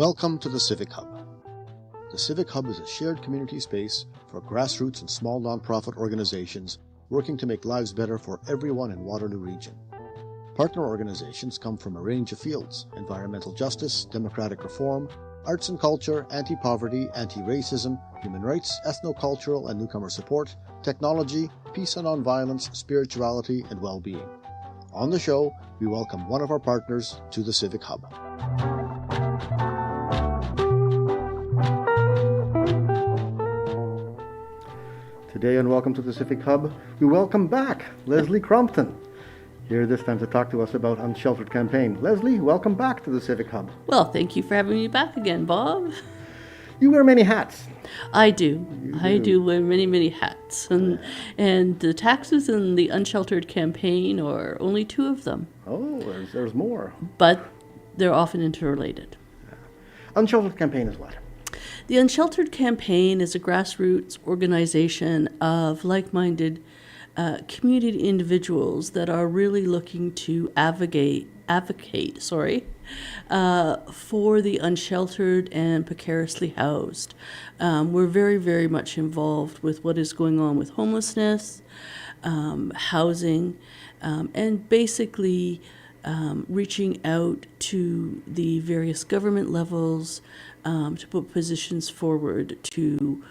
Welcome to the Civic Hub. The Civic Hub is a shared community space for grassroots and small nonprofit organizations working to make lives better for everyone in Waterloo Region. Partner organizations come from a range of fields: environmental justice, democratic reform, arts and culture, anti-poverty, anti-racism, human rights, ethno-cultural and newcomer support, technology, peace and nonviolence, spirituality, and well-being. On the show, we welcome one of our partners to the Civic Hub. Today on Welcome to the Civic Hub, we welcome back Lesley Crompton, here this time to talk to us about Unsheltered Campaign. Lesley, welcome back to the Civic Hub. Well, thank you for having me back again, Bob. You wear many hats. I do. I do wear many, many hats. And the taxes and the Unsheltered Campaign are only two of them. Oh, there's more. But they're often interrelated. Unsheltered Campaign is what? The Unsheltered Campaign is a grassroots organization of like-minded community individuals that are really looking to advocate for the unsheltered and precariously housed. We're very, very much involved with what is going on with homelessness, housing, and basically reaching out to the various government levels to put positions forward to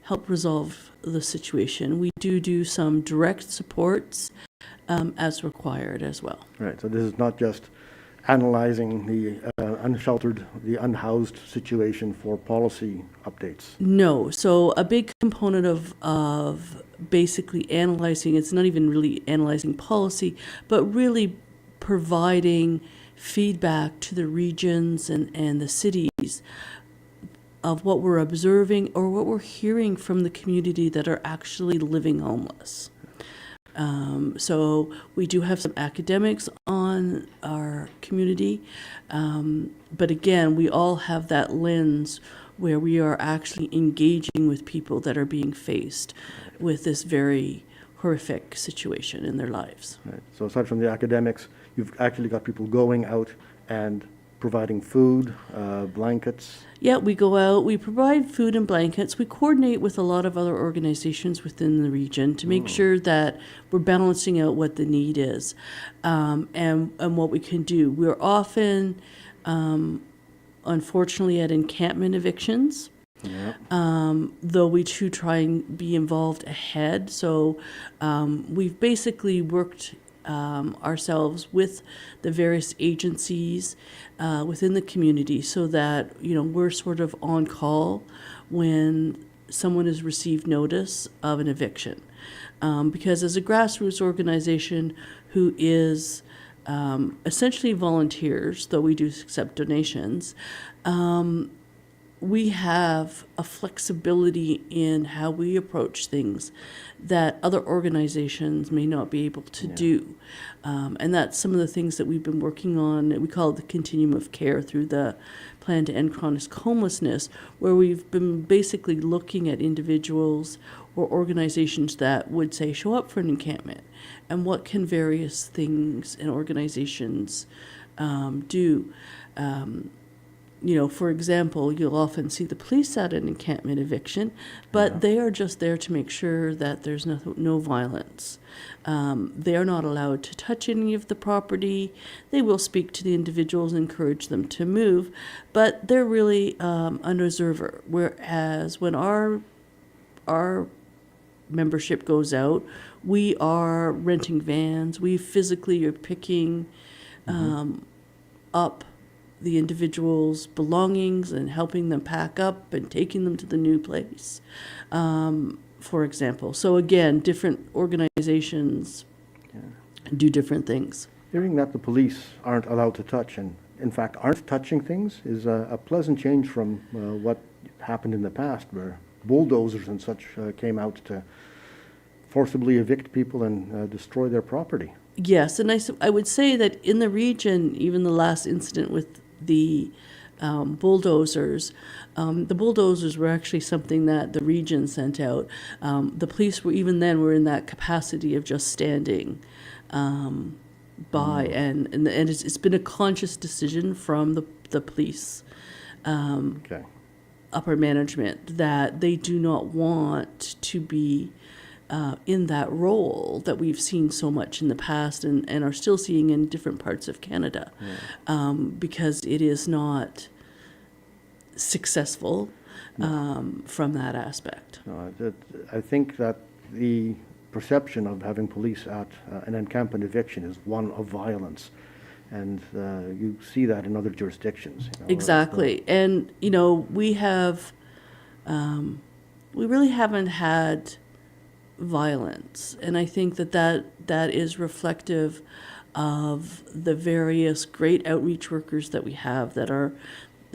help resolve the situation. We do some direct supports as required as well. Right, so this is not just analyzing the unsheltered, the unhoused situation for policy updates. No, so a big component of basically analyzing, it's not even really analyzing policy, but really providing feedback to the regions and the cities of what we're observing or what we're hearing from the community that are actually living homeless. So we do have some academics on our community, but again, we all have that lens where we are actually engaging with people that are being faced with this very horrific situation in their lives. Right. So aside from the academics, you've actually got people going out and providing food, blankets. Yeah, we go out, we provide food and blankets. We coordinate with a lot of other organizations within the region to make sure that we're balancing out what the need is and what we can do. We're often, unfortunately, at encampment evictions. Yeah. Though we do try and be involved ahead. So we've basically worked ourselves with the various agencies within the community so that, we're sort of on call when someone has received notice of an eviction. Because as a grassroots organization who is essentially volunteers, though we do accept donations, we have a flexibility in how we approach things that other organizations may not be able to do. And that's some of the things that we've been working on. We call it the continuum of care through the Plan to End Chronic Homelessness, where we've been basically looking at individuals or organizations that would say, show up for an encampment, and what can various things and organizations do. For example, you'll often see the police at an encampment eviction, but they are just there to make sure that there's no violence. They are not allowed to touch any of the property. They will speak to the individuals and encourage them to move, but they're really an observer. Whereas when our membership goes out, we are renting vans. We physically are picking up the individual's belongings and helping them pack up and taking them to the new place, for example. So again, different organizations do different things. Hearing that the police aren't allowed to touch and, in fact, aren't touching things is a pleasant change from what happened in the past, where bulldozers and such came out to forcibly evict people and destroy their property. Yes, and I would say that in the region, even the last incident with the bulldozers were actually something that the region sent out. The police were in that capacity of just standing by, and it's been a conscious decision from the police Okay. upper management that they do not want to be in that role that we've seen so much in the past and are still seeing in different parts of Canada, because it is not successful from that aspect. I think that the perception of having police at an encampment eviction is one of violence, and you see that in other jurisdictions. Exactly. And, we really haven't had violence. And I think that is reflective of the various great outreach workers that we have that are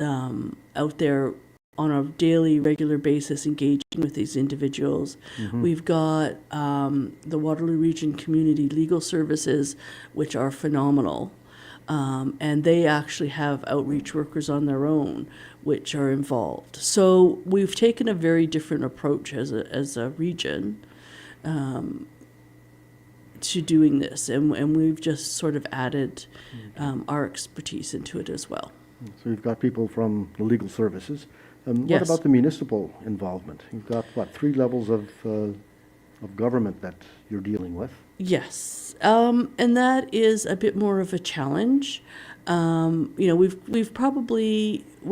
out there on a daily, regular basis engaging with these individuals. We've got the Waterloo Region Community Legal Services, which are phenomenal. And they actually have outreach workers on their own, which are involved. So we've taken a very different approach as a region to doing this, and we've just sort of added our expertise into it as well. So you've got people from the legal services. What Yes. about the municipal involvement? You've got, 3 levels of government that you're dealing with? Yes, and that is a bit more of a challenge. We're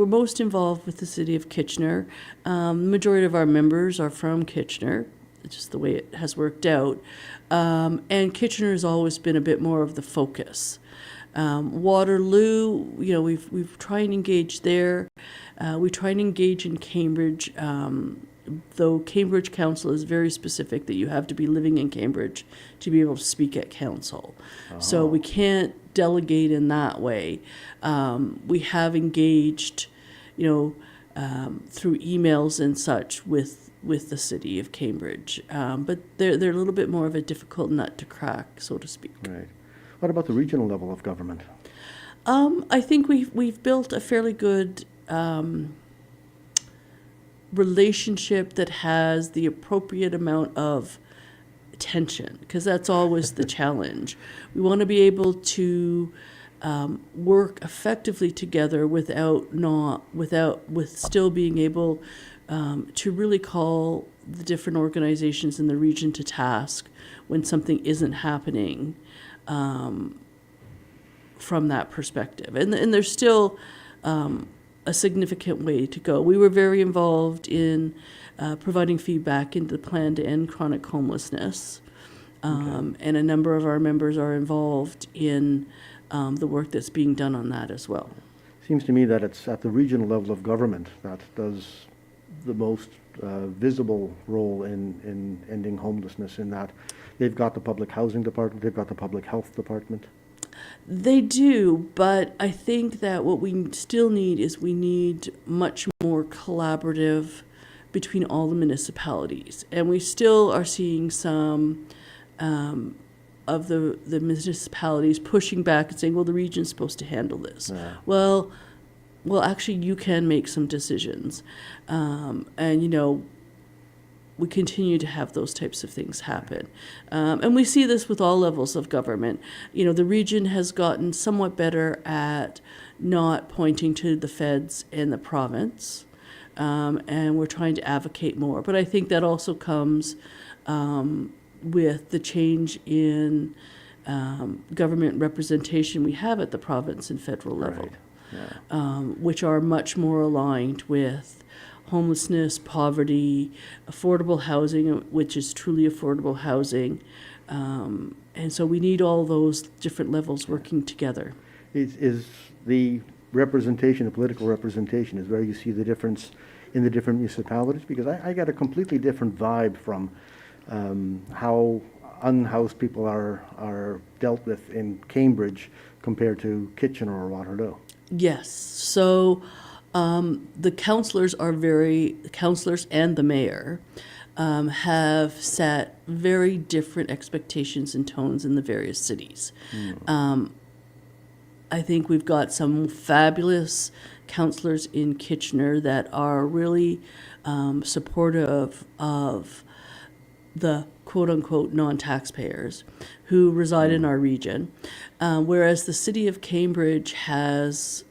most involved with the city of Kitchener. The majority of our members are from Kitchener. It's just the way it has worked out. And Kitchener has always been a bit more of the focus. Waterloo, we've tried and engage there. We try and engage in Cambridge, though Cambridge Council is very specific that you have to be living in Cambridge to be able to speak at council. So we can't delegate in that way. We have engaged, through emails and such with the city of Cambridge, but they're a little bit more of a difficult nut to crack, so to speak. Right. What about the regional level of government? I think we've built a fairly good relationship that has the appropriate amount of tension, because that's always the challenge. We want to be able to work effectively together with still being able to really call the different organizations in the region to task when something isn't happening from that perspective. And there's still a significant way to go. We were very involved in providing feedback into the plan to end chronic homelessness. And a number of our members are involved in the work that's being done on that as well. Seems to me that it's at the regional level of government that does the most visible role in ending homelessness, in that they've got the public housing department, they've got the public health department. They do, but I think that what we still need is we need much more collaborative between all the municipalities. And we still are seeing some of the municipalities pushing back and saying, well, the region's supposed to handle this. Yeah. Well, actually, you can make some decisions. And, we continue to have those types of things happen. And we see this with all levels of government. The region has gotten somewhat better at not pointing to the feds and the province, and we're trying to advocate more. But I think that also comes with the change in government representation we have at the province and federal level, Right. Yeah. which are much more aligned with homelessness, poverty, affordable housing, which is truly affordable housing. And so we need all those different levels working together. Is the representation, the political representation, is where you see the difference in the different municipalities? Because I get a completely different vibe from how unhoused people are dealt with in Cambridge compared to Kitchener or Waterloo. Yes. So the councillors and the mayor have set very different expectations and tones in the various cities. I think we've got some fabulous councillors in Kitchener that are really supportive of the quote-unquote non-taxpayers who reside in our region, whereas the city of Cambridge has,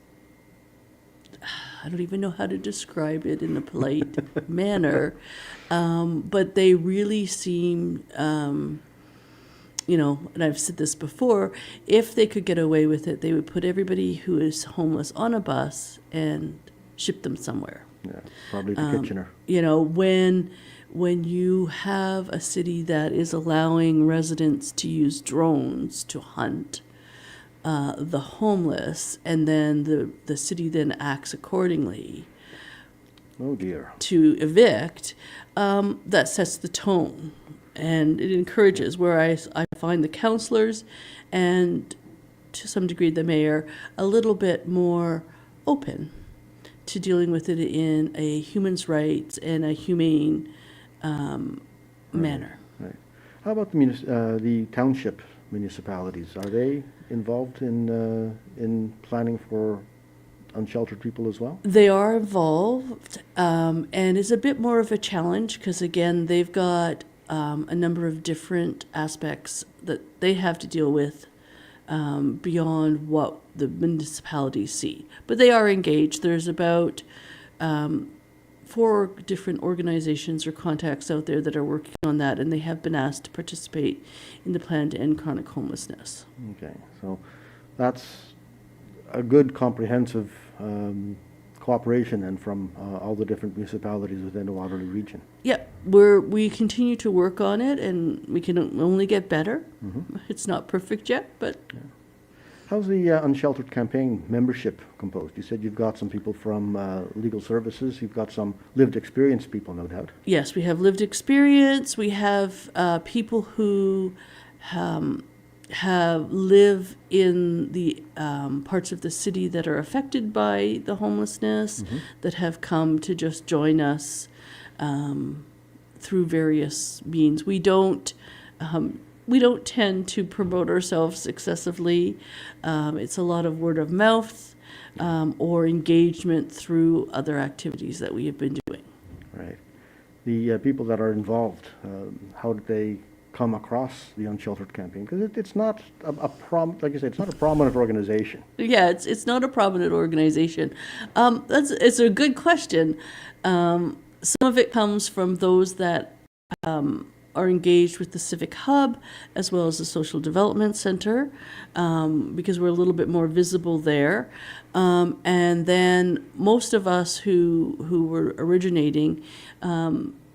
I don't even know how to describe it in a polite manner, but they really seem, and I've said this before, if they could get away with it, they would put everybody who is homeless on a bus and ship them somewhere. Yeah, probably to Kitchener. When you have a city that is allowing residents to use drones to hunt the homeless, and then the city then acts accordingly. Oh dear. To evict, that sets the tone, and it encourages. Whereas I find the councillors and to some degree the mayor a little bit more open to dealing with it in a human rights and a humane manner. Right. How about the township municipalities? Are they involved in planning for unsheltered people as well? They are involved, and it's a bit more of a challenge because, again, they've got a number of different aspects that they have to deal with beyond what the municipalities see. But they are engaged. There's about 4 different organizations or contacts out there that are working on that, and they have been asked to participate in the plan to end chronic homelessness. Okay, so that's a good comprehensive cooperation then from all the different municipalities within the Waterloo region. Yeah, we continue to work on it, and we can only get better. Mm-hmm. It's not perfect yet, but... Yeah. How's the Unsheltered Campaign membership composed? You said you've got some people from legal services. You've got some lived experience people, no doubt. Yes, we have lived experience. We have people who live in the parts of the city that are affected by the homelessness, mm-hmm. that have come to just join us through various means. We don't tend to promote ourselves excessively. It's a lot of word of mouth or engagement through other activities that we have been doing. Right. The people that are involved, how did they come across the Unsheltered Campaign? Because it's not like you said, it's not a prominent organization. Yeah, it's not a prominent organization. It's a good question. Some of it comes from those that are engaged with the Civic Hub as well as the Social Development Center, because we're a little bit more visible there. And then most of us who were originating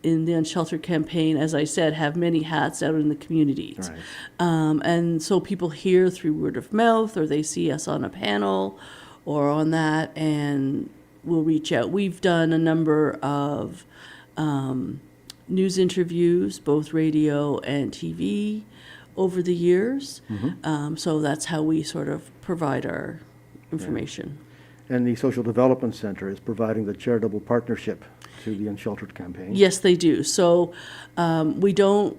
in the Unsheltered Campaign, as I said, have many hats out in the communities. Right. And so people hear through word of mouth, or they see us on a panel or on that, and will reach out. We've done a number of news interviews, both radio and TV, over the years. Mm-hmm. So that's how we sort of provide our information. Yeah. And the Social Development Center is providing the charitable partnership to the Unsheltered Campaign. Yes, they do. So we don't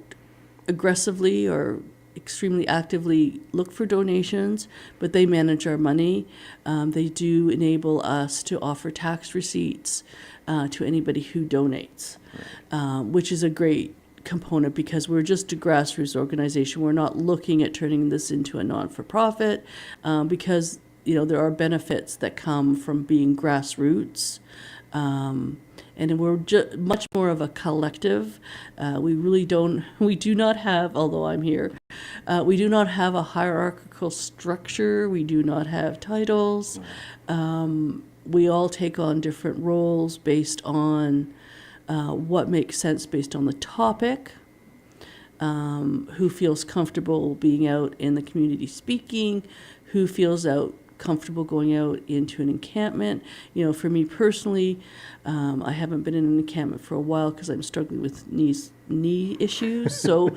aggressively or extremely actively look for donations, but they manage our money. They do enable us to offer tax receipts to anybody who donates, right. Which is a great component because we're just a grassroots organization. We're not looking at turning this into a non-for-profit because there are benefits that come from being grassroots. And we're much more of a collective. We do not have, although I'm here, we do not have a hierarchical structure. We do not have titles. We all take on different roles based on what makes sense based on the topic, who feels comfortable being out in the community speaking, who feels comfortable going out into an encampment. For me personally, I haven't been in an encampment for a while because I'm struggling with knee issues. So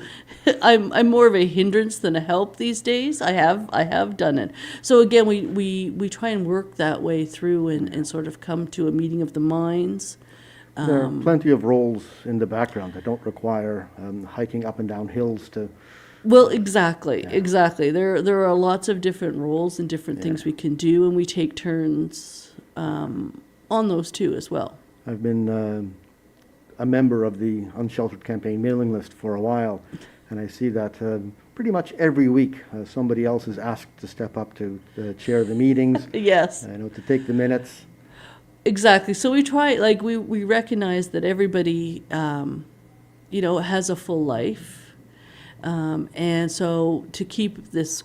I'm more of a hindrance than a help these days. I have done it. So again, we try and work that way through and sort of come to a meeting of the minds. There are plenty of roles in the background that don't require hiking up and down hills to... Well, exactly. There are lots of different roles and different things we can do, and we take turns on those too as well. I've been a member of the Unsheltered Campaign mailing list for a while, and I see that pretty much every week somebody else is asked to step up to chair the meetings. Yes. To take the minutes. Exactly. So we try, like, we recognize that everybody, has a full life. And so to keep this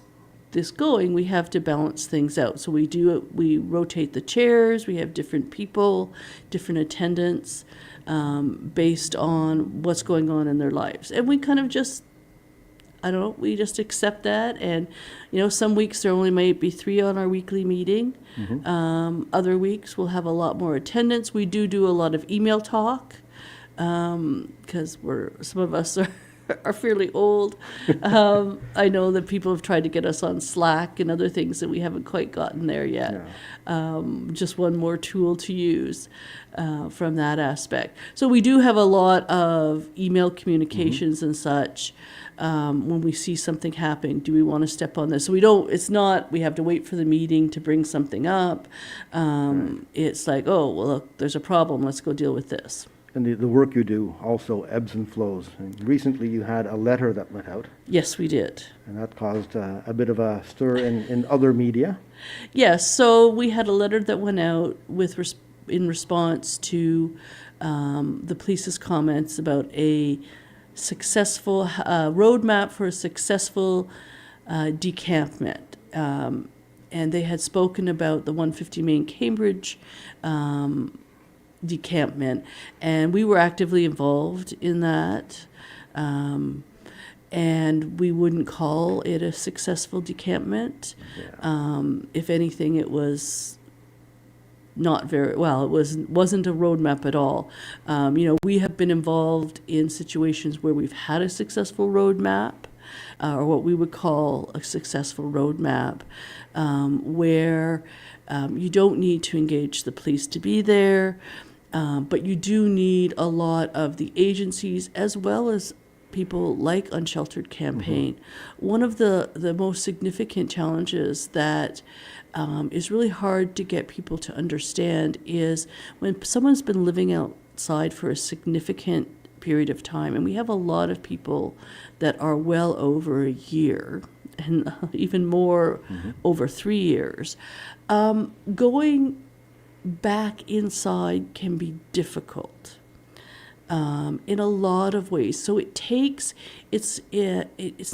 going, we have to balance things out. So we rotate the chairs, we have different people, different attendants, based on what's going on in their lives. And we kind of just, I don't know, we just accept that. And, some weeks there only might be 3 on our weekly meeting. Other weeks we'll have a lot more attendance. We do a lot of email talk, because some of us are fairly old. I know that people have tried to get us on Slack and other things that we haven't quite gotten there yet. Yeah. Just one more tool to use from that aspect. So we do have a lot of email communications and such. When we see something happen, do we want to step on this? So it's not, we have to wait for the meeting to bring something up. It's like, oh, well, look, there's a problem. Let's go deal with this. And the work you do also ebbs and flows. And recently you had a letter that went out. Yes, we did. And that caused a bit of a stir in other media. Yes, so we had a letter that went out in response to the police's comments about a successful roadmap for a successful decampment. And they had spoken about the 150 Main Cambridge decampment, and we were actively involved in that, and we wouldn't call it a successful decampment. If anything, it was not very well. It wasn't a roadmap at all. We have been involved in situations where we've had a successful roadmap, or what we would call a successful roadmap, where you don't need to engage the police to be there. But you do need a lot of the agencies as well as people like Unsheltered Campaign. One of the most significant challenges that is really hard to get people to understand is when someone's been living outside for a significant period of time, and we have a lot of people that are well over a year, and even more over 3 years, going back inside can be difficult in a lot of ways. So it's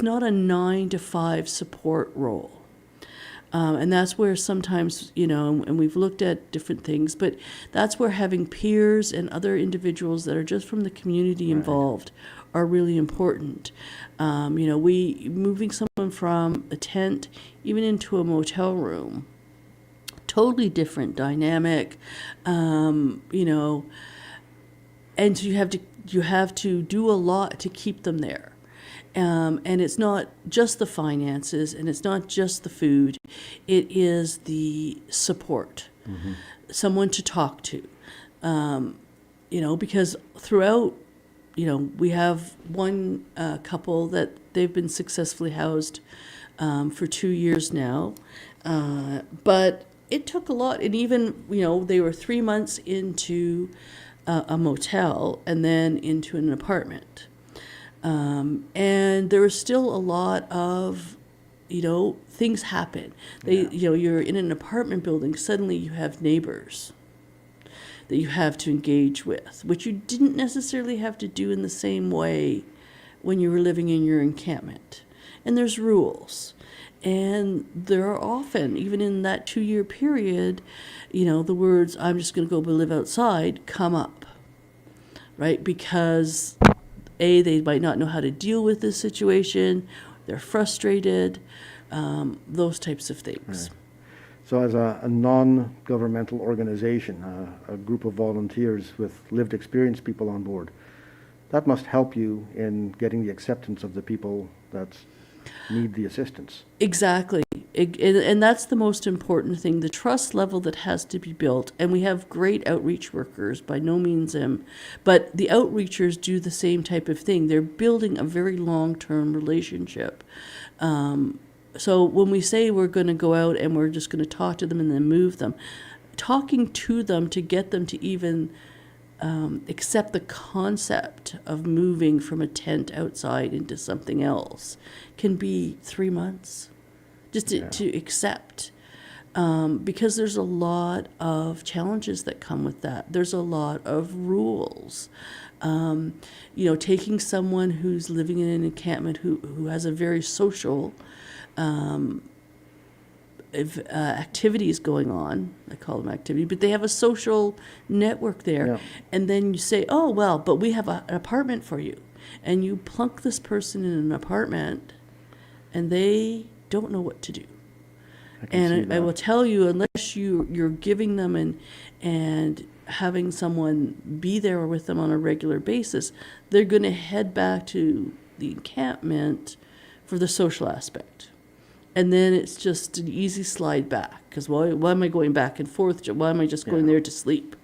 not a 9 to 5 support role. And that's where sometimes, and we've looked at different things, but that's where having peers and other individuals that are just from the community involved are really important. Moving someone from a tent even into a motel room, totally different dynamic, and so you have to do a lot to keep them there. And it's not just the finances, and it's not just the food. It is the support, someone to talk to, because throughout, we have one couple that they've been successfully housed for 2 years now, but it took a lot. And even, they were 3 months into a motel and then into an apartment. And there was still a lot of, things happen. You're in an apartment building, suddenly you have neighbors that you have to engage with, which you didn't necessarily have to do in the same way when you were living in your encampment. And there's rules. And there are often, even in that 2-year period, the words, "I'm just going to go live outside," come up, right? Because they might not know how to deal with this situation, they're frustrated, those types of things. Right. So as a non-governmental organization, a group of volunteers with lived experience people on board, that must help you in getting the acceptance of the people that need the assistance. Exactly. And that's the most important thing, the trust level that has to be built. And we have great outreach workers, by no means, but the outreachers do the same type of thing. They're building a very long-term relationship. So when we say we're going to go out and we're just going to talk to them and then move them, talking to them to get them to even accept the concept of moving from a tent outside into something else can be 3 months just to accept. because there's a lot of challenges that come with that. There's a lot of rules. Taking someone who's living in an encampment who has a very social activities going on, I call them activity, but they have a social network there. Yeah. And then you say, oh, well, but we have an apartment for you. And you plunk this person in an apartment and they don't know what to do. I will tell you, unless you're giving them and having someone be there with them on a regular basis, they're going to head back to the encampment for the social aspect. And then it's just an easy slide back, because why am I going back and forth? Why am I just going there to sleep,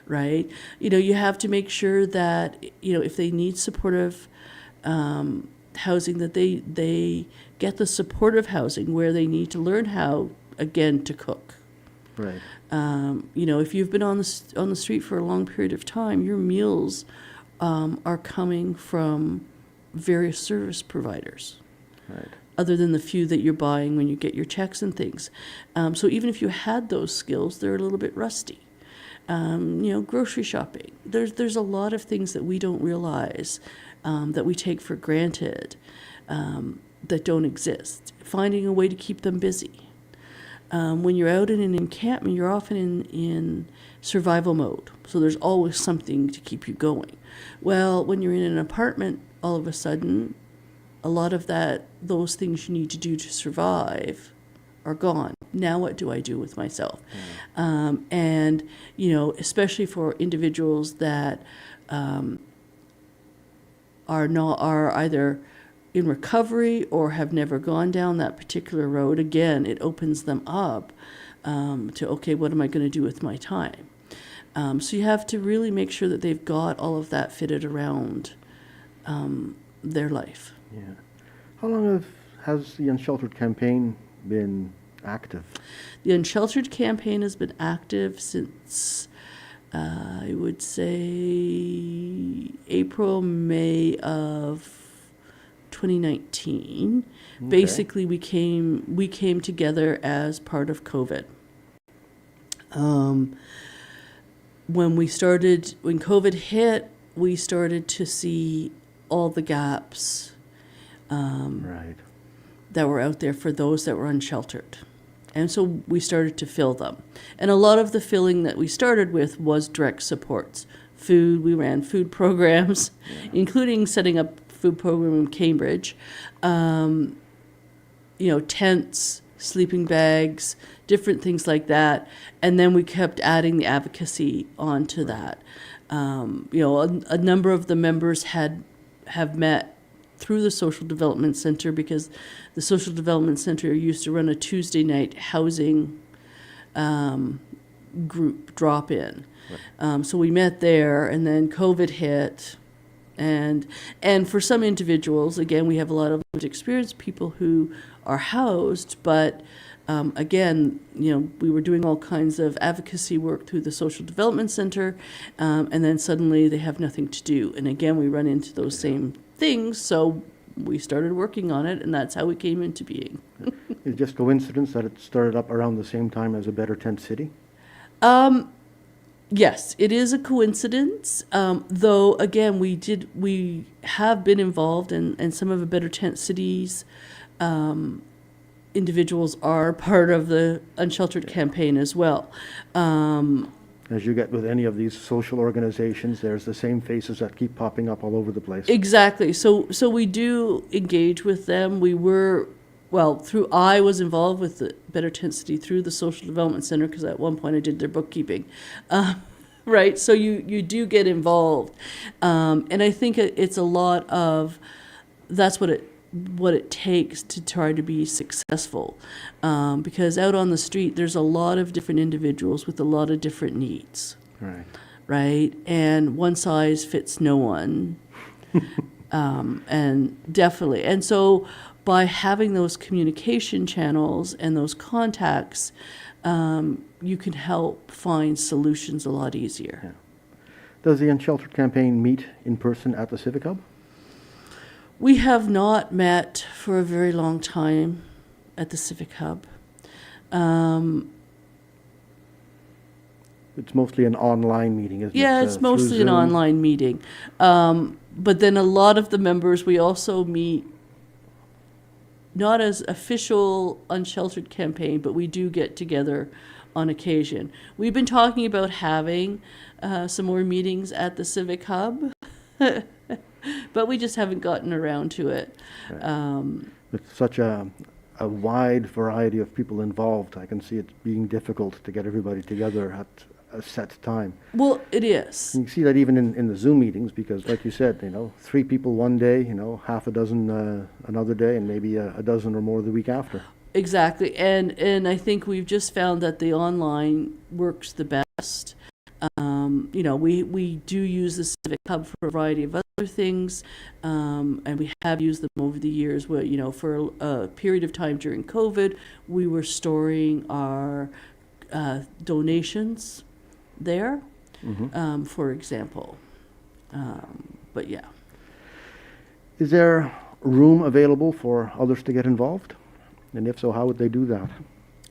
right? You have to make sure that, if they need supportive housing, that they get the supportive housing where they need to learn how, again, to cook. Right. If you've been on the street for a long period of time, your meals are coming from various service providers. Right. Other than the few that you're buying when you get your checks and things. So even if you had those skills, they're a little bit rusty. Grocery shopping. There's a lot of things that we don't realize that we take for granted that don't exist. Finding a way to keep them busy. When you're out in an encampment, you're often in survival mode. So there's always something to keep you going. Well, when you're in an apartment, all of a sudden, a lot of those things you need to do to survive are gone. Now what do I do with myself? And especially for individuals that are either in recovery or have never gone down that particular road, again, it opens them up to, okay, what am I going to do with my time? So you have to really make sure that they've got all of that fitted around their life. Yeah. How long has the Unsheltered Campaign been active? The Unsheltered Campaign has been active since, I would say, April, May of 2019. Okay. Basically, we came together as part of COVID. When COVID hit, we started to see all the gaps that were out there for those that were unsheltered. And so we started to fill them. And a lot of the filling that we started with was direct supports. Food, we ran food programs, including setting up a food program in Cambridge. Tents, sleeping bags, different things like that. And then we kept adding the advocacy onto that. A number of the members have met through the Social Development Center, because the Social Development Center used to run a Tuesday night housing group drop-in. Right. So we met there, and then COVID hit. And for some individuals, again, we have a lot of experienced people who are housed, but again, we were doing all kinds of advocacy work through the Social Development Center, and then suddenly they have nothing to do. And again, we run into those same things, so we started working on it, and that's how we came into being. Is it just coincidence that it started up around the same time as a Better Tent City? Yes, it is a coincidence, though, again, we have been involved, and some of the Better Tent Cities individuals are part of the Unsheltered Campaign as well. As you get with any of these social organizations, there's the same faces that keep popping up all over the place. Exactly. So we do engage with them. I was involved with the Better Tent City through the Social Development Center, because at one point I did their bookkeeping. Right? So you do get involved. And I think it's a lot of, that's what it takes to try to be successful. Because out on the street, there's a lot of different individuals with a lot of different needs. Right? And one size fits no one. And definitely. And so by having those communication channels and those contacts, you can help find solutions a lot easier. Yeah. Does the Unsheltered Campaign meet in person at the Civic Hub? We have not met for a very long time at the Civic Hub. It's mostly an online meeting, isn't it? Yeah, it's mostly an online meeting. But then a lot of the members, we also meet not as official Unsheltered Campaign, but we do get together on occasion. We've been talking about having some more meetings at the Civic Hub, but we just haven't gotten around to it. Right. With such a wide variety of people involved, I can see it being difficult to get everybody together at a set time. Well, it is. And you see that even in the Zoom meetings, because like you said, 3 people one day, half a dozen another day, and maybe a dozen or more the week after. Exactly. And I think we've just found that the online works the best. We do use the Civic Hub for a variety of other things, and we have used them over the years. Where, for a period of time during COVID, we were storing our donations there, for example. But yeah. Is there room available for others to get involved? And if so, how would they do that?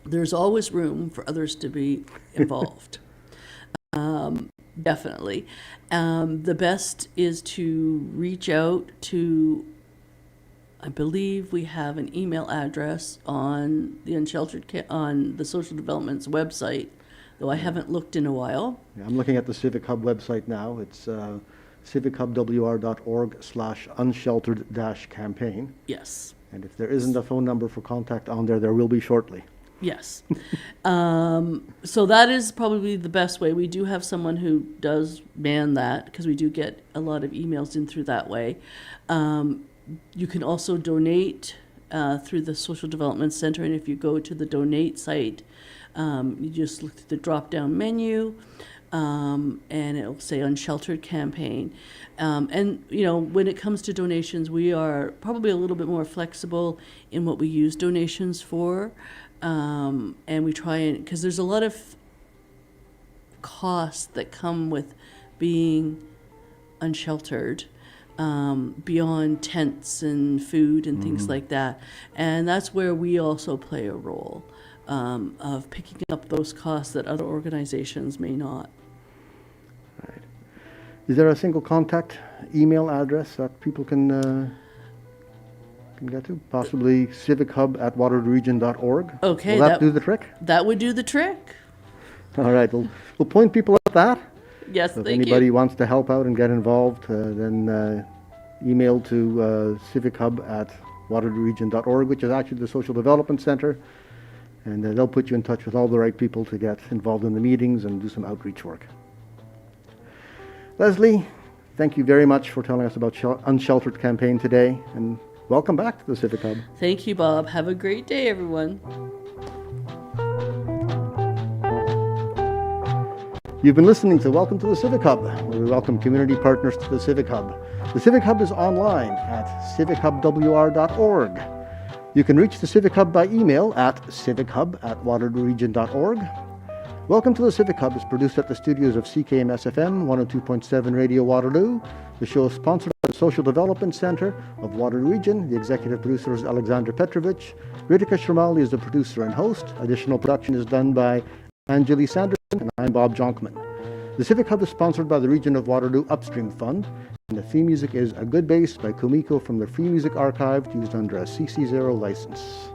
There's always room for others to be involved. Definitely. The best is to reach out to, I believe we have an email address on the on the Social Development's website, though I haven't looked in a while. Yeah, I'm looking at the Civic Hub website now. It's civichubwr.org/unsheltered-campaign. Yes. And if there isn't a phone number for contact on there, there will be shortly. Yes. So that is probably the best way. We do have someone who does man that, because we do get a lot of emails in through that way. You can also donate through the Social Development Center, and if you go to the donate site, you just look at the drop-down menu, and it'll say Unsheltered Campaign. And, when it comes to donations, we are probably a little bit more flexible in what we use donations for. And we try because there's a lot of costs that come with being unsheltered, beyond tents and food and things like that. And that's where we also play a role, of picking up those costs that other organizations may not. Right. Is there a single contact email address that people can get to? Possibly civichub@waterlooregion.org. Okay. Will that do the trick? That would do the trick. All right. We'll point people at that. Yes, So if thank anybody you. wants to help out and get involved, then email to civichub@waterlooregion.org, which is actually the Social Development Center. And they'll put you in touch with all the right people to get involved in the meetings and do some outreach work. Lesley, thank you very much for telling us about Unsheltered Campaign today, and welcome back to the Civic Hub. Thank you, Bob. Have a great day, everyone. You've been listening to Welcome to the Civic Hub, where we welcome community partners to the Civic Hub. The Civic Hub is online at civichubwr.org. You can reach the Civic Hub by email at civichub@waterlooregion.org. Welcome to the Civic Hub is produced at the studios of CKMS-FM 102.7 Radio Waterloo. The show is sponsored by the Social Development Center of Waterloo Region. The executive producer is Alexander Petrovich. Ritika Sharmali is the producer and host. Additional production is done by Anjali Sanderson, and I'm Bob Jonkman. The Civic Hub is sponsored by the Region of Waterloo Upstream Fund, and the theme music is A Good Bass by Kumiko from the Free Music Archive, used under a CC0 license.